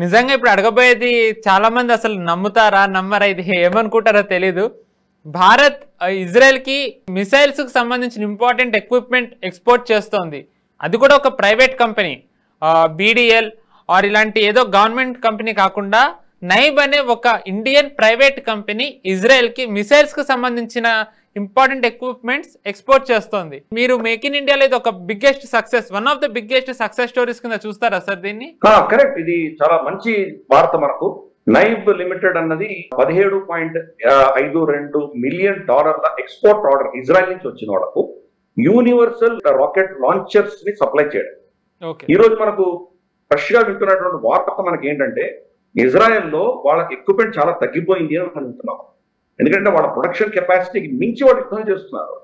నిజంగా ఇప్పుడు అడగబోయేది చాలా మంది అసలు నమ్ముతారా నమ్మరా ఇది ఏమనుకుంటారో తెలీదు. భారత్ ఇజ్రాయెల్కి మిసైల్స్కి సంబంధించిన ఇంపార్టెంట్ ఎక్విప్మెంట్ ఎక్స్పోర్ట్ చేస్తోంది. అది కూడా ఒక ప్రైవేట్ కంపెనీ, బీడీఎల్ ఆర్ ఇలాంటి ఏదో గవర్నమెంట్ కంపెనీ కాకుండా నైబ్ అనే ఒక ఇండియన్ ప్రైవేట్ కంపెనీ ఇజ్రాయెల్కి మిసైల్స్కి సంబంధించిన ఇంపార్టెంట్ ఎక్విప్మెంట్స్ ఎక్స్పోర్ట్ చేస్తోంది. మీరు మేక్ ఇన్ ఇండియాలో ఇది ఒక biggest success, one of the biggest success stories కింద చూస్తారా సార్ దీన్ని? కరెక్ట్, ఇది చాలా మంచి వార్త. మనకు నైబ్ లిమిటెడ్ అన్నది $17.52 మిలియన్ ఎక్స్పోర్ట్ ఆర్డర్ ఇజ్రాయెల్ నుంచి వచ్చిన వాళ్ళకు యూనివర్సల్ రాకెట్ లాంచర్స్ ని సప్లై చేయడం. ఈ రోజు మనకు ఫ్రెష్ గా వింటున్నటువంటి వార్త మనకి ఏంటంటే ఇజ్రాయెల్లో వాళ్ళకి ఎక్విప్మెంట్ చాలా తగ్గిపోయింది అని మనం వింటున్నాం. ఎందుకంటే వాళ్ళ ప్రొడక్షన్ కెపాసిటీకి మించి వాళ్ళు యుద్ధం చేస్తున్నారు.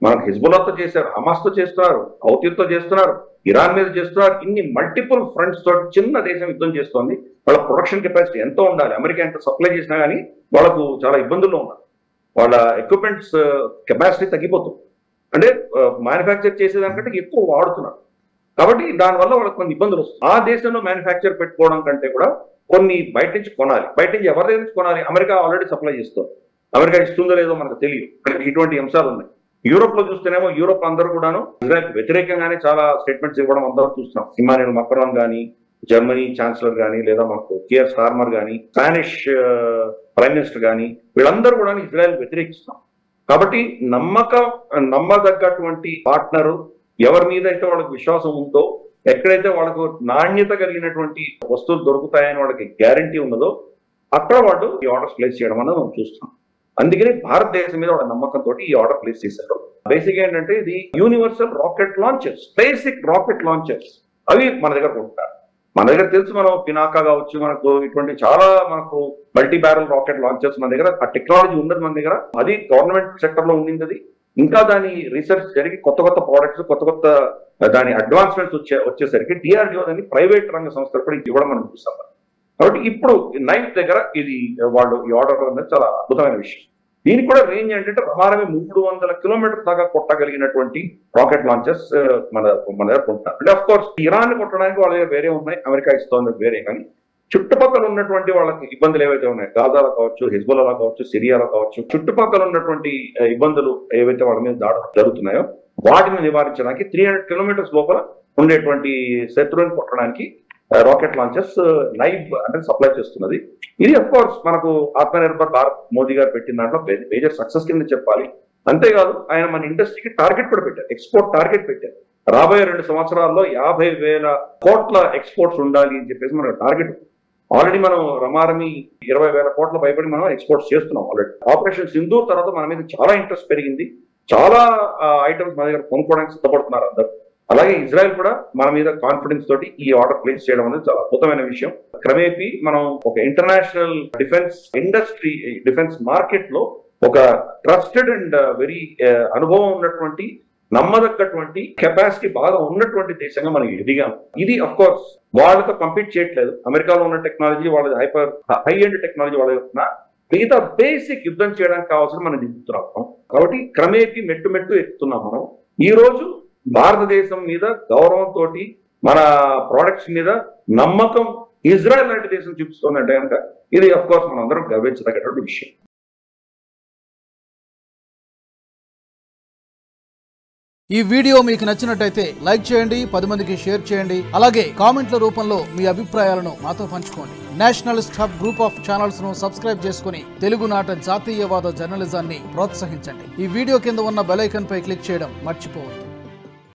మనకు హిజ్బుల్లాతో చేశారు, హమాస్తో చేస్తున్నారు, హౌతీలతో చేస్తున్నారు, ఇరాన్ మీద చేస్తున్నారు. ఇన్ని మల్టిపుల్ ఫ్రంట్స్ తోటి చిన్న దేశం యుద్ధం చేస్తోంది. వాళ్ళ ప్రొడక్షన్ కెపాసిటీ ఎంతో ఉండాలి. అమెరికా ఎంత సప్లై చేసినా కానీ వాళ్ళకు చాలా ఇబ్బందుల్లో ఉన్నారు. వాళ్ళ ఎక్విప్మెంట్స్ కెపాసిటీ తగ్గిపోతుంది. అంటే మ్యానుఫ్యాక్చర్ చేసేదానికంటే ఎక్కువ వాడుతున్నారు. కాబట్టి దానివల్ల వాళ్ళకి కొన్ని ఇబ్బందులు వస్తాయి. ఆ దేశంలో మ్యానుఫ్యాక్చర్ పెట్టుకోవడం కంటే కూడా కొన్ని బయట నుంచి కొనాలి. బయట నుంచి ఎవరి దగ్గర నుంచి కొనాలి? అమెరికా ఆల్రెడీ సప్లై చేస్తుంది. అమెరికా ఇస్తుందో లేదో మనకు తెలియదు. ఇటువంటి అంశాలు ఉన్నాయి. యూరోప్ లో చూస్తేనేమో యూరోప్ అందరూ కూడాను ఇజ్రాయెల్ వ్యతిరేకంగానే చాలా స్టేట్మెంట్స్ ఇవ్వడం అందరూ చూస్తున్నాం. ఇమాన్యుయల్ మక్రాన్ కానీ, జర్మనీ ఛాన్సలర్ కానీ, లేదా మనకు కియర్ స్టార్మర్ కానీ, స్పానిష్ ప్రైమ్ మినిస్టర్ కానీ, వీళ్ళందరూ కూడా ఇజ్రాయెల్ వ్యతిరేకిస్తున్నాం. కాబట్టి నమ్మదగ్గటువంటి పార్ట్నరు ఎవరి మీద అయితే వాళ్ళకి విశ్వాసం ఉందో, ఎక్కడైతే వాళ్ళకు నాణ్యత కలిగినటువంటి వస్తువులు దొరుకుతాయని వాళ్ళకి గ్యారంటీ ఉన్నదో అక్కడ వాళ్ళు ఈ ఆర్డర్స్ ప్లేస్ చేయడం అనేది మనం చూస్తున్నాం. అందుకని భారతదేశం మీద వాళ్ళ నమ్మకంతో ఈ ఆర్డర్ ప్లేస్ చేశారు. బేసిక్ ఏంటంటే ఇది universal rocket launchers, basic rocket launchers అవి మన దగ్గర ఉంటారు. మన దగ్గర తెలుసు, మనం పినాకా కావచ్చు, మనకు ఇటువంటి చాలా మనకు మల్టీ బ్యారల్ రాకెట్ లాంచర్స్ మన దగ్గర ఆ టెక్నాలజీ ఉన్నది మన దగ్గర. అది గవర్నమెంట్ సెక్టర్ లో ఉండింది. అది ఇంకా దాని రీసెర్చ్ జరిగి కొత్త కొత్త ప్రోడక్ట్స్, కొత్త కొత్త దాని అడ్వాన్స్మెంట్స్ వచ్చేసరికి డిఆర్డిఓ దాన్ని ప్రైవేట్ రంగ సంస్థలు కూడా ఇవ్వడం మనం చూస్తాం. కాబట్టి ఇప్పుడు నైఫ్ దగ్గర ఇది వాళ్ళు ఈ ఆర్డర్ అనేది చాలా అద్భుతమైన విషయం. దీనికి కూడా రేంజ్ ఏంటంటే రమారమి 300 కిలోమీటర్ దాకా కొట్టగలిగినటువంటి రాకెట్ లాంచర్స్ మన దగ్గర కొంటారు. అంటే అఫ్ కోర్స్ ఇరాన్ కొట్టడానికి వాళ్ళ దగ్గర వేరే ఉన్నాయి, అమెరికా ఇస్తోంది వేరే. కానీ చుట్టుపక్కల ఉన్నటువంటి వాళ్ళకి ఇబ్బందులు ఏవైతే ఉన్నాయి, గాజాలో కావచ్చు, హిజ్బుల్లాలో కావచ్చు, సిరియాలో కావచ్చు, చుట్టుపక్కల ఉన్నటువంటి ఇబ్బందులు ఏవైతే వాళ్ళ మీద దాడులు జరుగుతున్నాయో వాటిని నివారించడానికి 300 కిలోమీటర్స్ లోపల ఉండేటువంటి శత్రువుని కొట్టడానికి రాకెట్ లాంచర్స్ నైబ్ అంటే సప్లై చేస్తున్నది. ఇది అఫ్ కోర్స్ మనకు ఆత్మనిర్భర్ భారత్ మోదీ గారు పెట్టిన దాంట్లో మేజర్ సక్సెస్ కింద చెప్పాలి. అంతేకాదు ఆయన మన ఇండస్ట్రీకి టార్గెట్ కూడా పెట్టారు, ఎక్స్పోర్ట్ టార్గెట్ పెట్టారు. రాబోయే 2 సంవత్సరాల్లో 50,000 కోట్ల ఎక్స్పోర్ట్స్ ఉండాలి అని చెప్పేసి మనకు టార్గెట్. ఆల్రెడీ మనం రమారమి 20,000 కోట్ల పైబడి మనం ఎక్స్పోర్ట్స్ చేస్తున్నాం. ఆల్రెడీ ఆపరేషన్ సింధూర్ తర్వాత మన మీద చాలా ఇంట్రెస్ట్ పెరిగింది. చాలా ఐటమ్స్ మన దగ్గర కొనుక్కోవడానికి సిద్ధపడుతున్నారు అందరూ. అలాగే ఇజ్రాయెల్ కూడా మన మీద కాన్ఫిడెన్స్ తోటి ఈ ఆర్డర్ ప్లేస్ చేయడం అనేది చాలా అద్భుతమైన విషయం. క్రమేపీ మనం ఒక international defence industry, defence market లో ఒక ట్రస్టెడ్ అండ్ వెరీ అనుభవం ఉన్నటువంటి, నమ్మదగ్గటువంటి, కెపాసిటీ బాగా ఉన్నటువంటి దేశంగా మనం ఎదిగాం. ఇది అఫ్ కోర్స్ వాళ్ళతో కంపీట్ చేయట్లేదు. అమెరికాలో ఉన్న టెక్నాలజీ వాళ్ళది హై ఎండ్ టెక్నాలజీ వాళ్ళ మిగతా బేసిక్ యుద్ధం చేయడానికి కావాల్సిన మనం దిగుతున్నాం. కాబట్టి క్రమేపీ మెట్టు ఎక్కుతున్నాం మనం. ఈ రోజు భారతదేశం మీద గౌరవంతో మన ప్రోడక్ట్స్ మీద నమ్మకం ఇజ్రాయెల్ లాంటి దేశం చూపిస్తుందంటే కనుక ఇది అఫ్ కోర్స్ మనం అందరం గర్వించదగ్గటువంటి విషయం. ఈ వీడియో మీకు నచ్చినట్టయితే లైక్ చేయండి, 10 మందికి షేర్ చేయండి. అలాగే కామెంట్ల రూపంలో మీ అభిప్రాయాలను మాతో పంచుకోండి. Nationalist hub group of channels ను సబ్స్క్రైబ్ చేసుకుని తెలుగునాట జాతీయవాద జర్నలిజాన్ని ప్రోత్సహించండి. ఈ వీడియో కింద ఉన్న బెల్ ఐకాన్ పై క్లిక్ చేయడం మర్చిపోవద్దు.